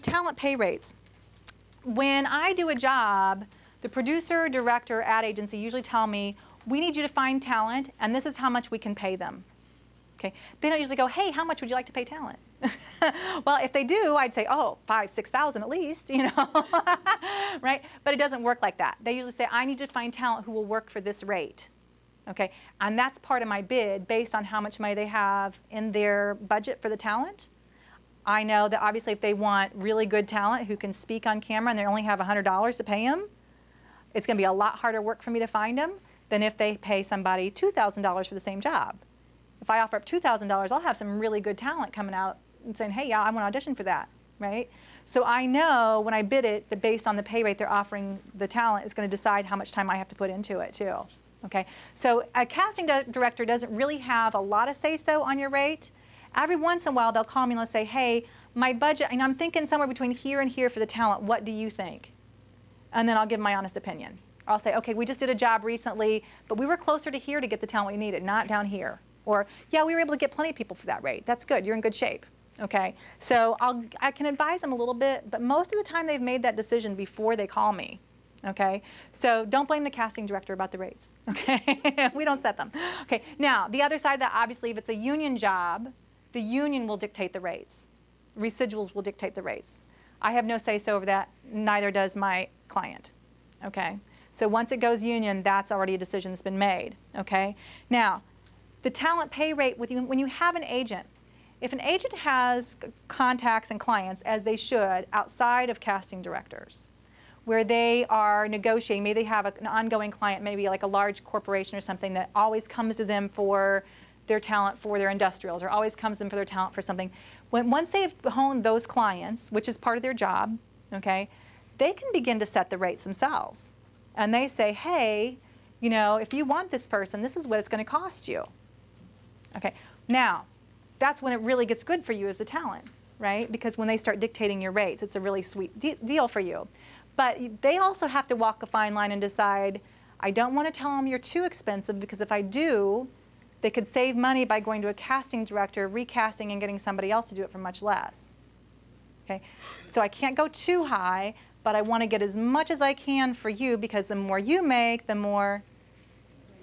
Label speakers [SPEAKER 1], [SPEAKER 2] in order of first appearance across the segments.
[SPEAKER 1] talent pay rates. When I do a job, the producer, director, ad agency usually tell me, we need you to find talent, and this is how much we can pay them. Okay? They don't usually go, hey, how much would you like to pay talent? Well, if they do, I'd say, oh, 5,000, 6,000 at least, you know, right? But it doesn't work like that. They usually say, I need to find talent who will work for this rate. Okay? And that's part of my bid based on how much money they have in their budget for the talent. I know that obviously if they want really good talent who can speak on camera and they only have $100 to pay them, it's going to be a lot harder work for me to find them than if they pay somebody $2,000 for the same job. If I offer up $2,000, I'll have some really good talent coming out and saying, hey, yeah, I want to audition for that, right? So I know when I bid it that based on the pay rate they're offering the talent is going to decide how much time I have to put into it too. Okay? So a casting director doesn't really have a lot of say-so on your rate. Every once in a while they'll call me and they'll say, hey, my budget, and I'm thinking somewhere between here and here for the talent, what do you think? And then I'll give my honest opinion. I'll say, okay, we just did a job recently, but we were closer to here to get the talent we needed, not down here. Or, yeah, we were able to get plenty of people for that rate. That's good. You're in good shape. Okay? So I can advise them a little bit, but most of the time they've made that decision before they call me. Okay? So don't blame the casting director about the rates. Okay? We don't set them. Okay, now, the other side of that, obviously, if it's a union job, the union will dictate the rates. Residuals will dictate the rates. I have no say-so over that. Neither does my client. Okay? So once it goes union, that's already a decision that's been made. Okay? Now, the talent pay rate, when you have an agent, if an agent has contacts and clients, as they should, outside of casting directors, where they are negotiating, maybe they have an ongoing client, maybe like a large corporation or something that always comes to them for their talent for their industrials, or always comes to them for their talent for something. Once they've honed those clients, which is part of their job, okay, they can begin to set the rates themselves. And they say, hey, you know, if you want this person, this is what it's going to cost you. Okay, now, that's when it really gets good for you as the talent, right? Because when they start dictating your rates, it's a really sweet deal for you. But they also have to walk a fine line and decide, I don't want to tell them you're too expensive, because if I do, they could save money by going to a casting director, recasting, and getting somebody else to do it for much less. Okay, so I can't go too high, but I want to get as much as I can for you, because the more you make, the more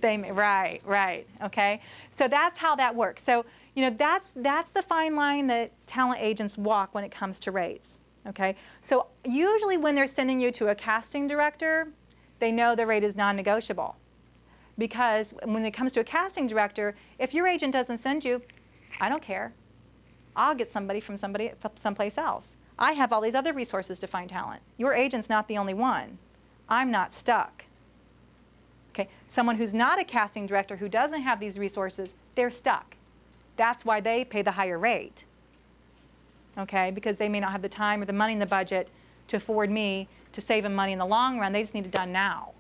[SPEAKER 1] they make. Right, okay? So that's how that works. So, you know, that's the fine line that talent agents walk when it comes to rates, okay? So usually when they're sending you to a casting director, they know the rate is non-negotiable. Because when it comes to a casting director, if your agent doesn't send you, I don't care. I'll get somebody from someplace else. I have all these other resources to find talent. Your agent's not the only one. I'm not stuck. Okay, someone who's not a casting director who doesn't have these resources, they're stuck. That's why they pay the higher rate. Okay, because they may not have the time or the money in the budget to afford me to save them money in the long run. They just need it done now.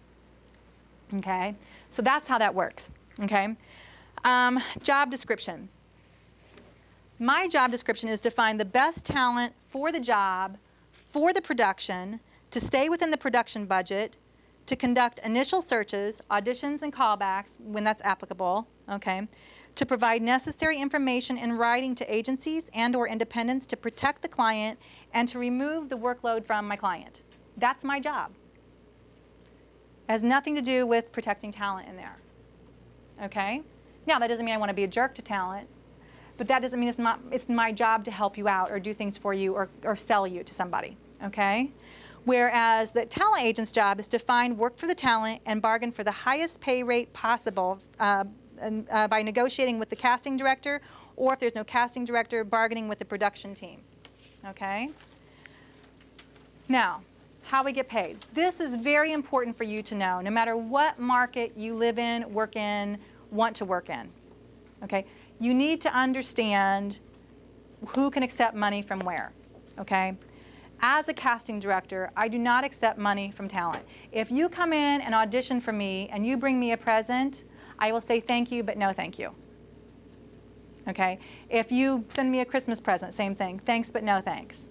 [SPEAKER 1] Okay, so that's how that works. Okay, job description. My job description is to find the best talent for the job, for the production, to stay within the production budget, to conduct initial searches, auditions, and callbacks when that's applicable, okay, to provide necessary information in writing to agencies and/or independents to protect the client, and to remove the workload from my client. That's my job. It has nothing to do with protecting talent in there, okay? Now, that doesn't mean I want to be a jerk to talent, but that doesn't mean it's my job to help you out or do things for you or sell you to somebody, okay? Whereas the talent agent's job is to find work for the talent and bargain for the highest pay rate possible by negotiating with the casting director, or if there's no casting director, bargaining with the production team, okay? Now, how we get paid. This is very important for you to know, no matter what market you live in, work in, want to work in, okay? You need to understand who can accept money from where, okay? As a casting director, I do not accept money from talent. If you come in and audition for me and you bring me a present, I will say thank you, but no thank you. Okay? If you send me a Christmas present, same thing. Thanks, but no thanks.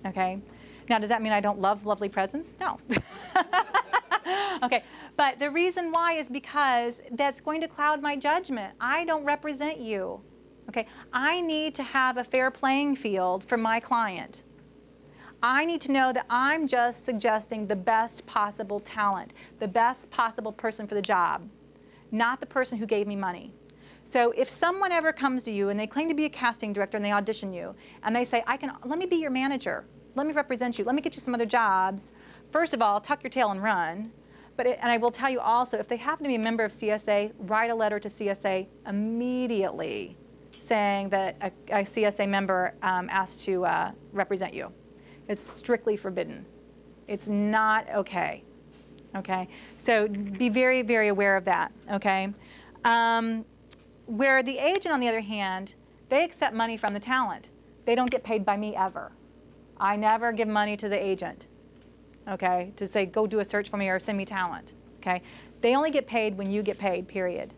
[SPEAKER 1] Okay? Now, does that mean I don't love lovely presents? No. Okay, but the reason why is because that's going to cloud my judgment. I don't represent you. Okay? I need to have a fair playing field for my client. I need to know that I'm just suggesting the best possible talent, the best possible person for the job, not the person who gave me money. So if someone ever comes to you and they claim to be a casting director and they audition you and they say, let me be your manager, let me represent you, let me get you some other jobs, first of all, tuck your tail and run. And I will tell you also, if they happen to be a member of CSA, write a letter to CSA immediately saying that a CSA member asked to represent you. It's strictly forbidden. It's not okay. Okay? So be very, very aware of that. Okay? Where the agent, on the other hand, they accept money from the talent. They don't get paid by me ever. I never give money to the agent, okay, to say, go do a search for me or send me talent, okay? They only get paid when you get paid, period,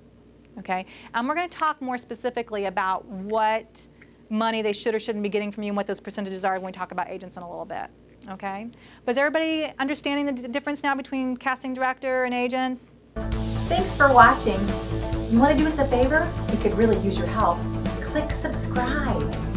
[SPEAKER 1] okay? And we're going to talk more specifically about what money they should or shouldn't be getting from you and what those percentages are when we talk about agents in a little bit, okay? But is everybody understanding the difference now between casting director and agents?
[SPEAKER 2] Thanks for watching. You want to do us a favor? We could really use your help. Click subscribe.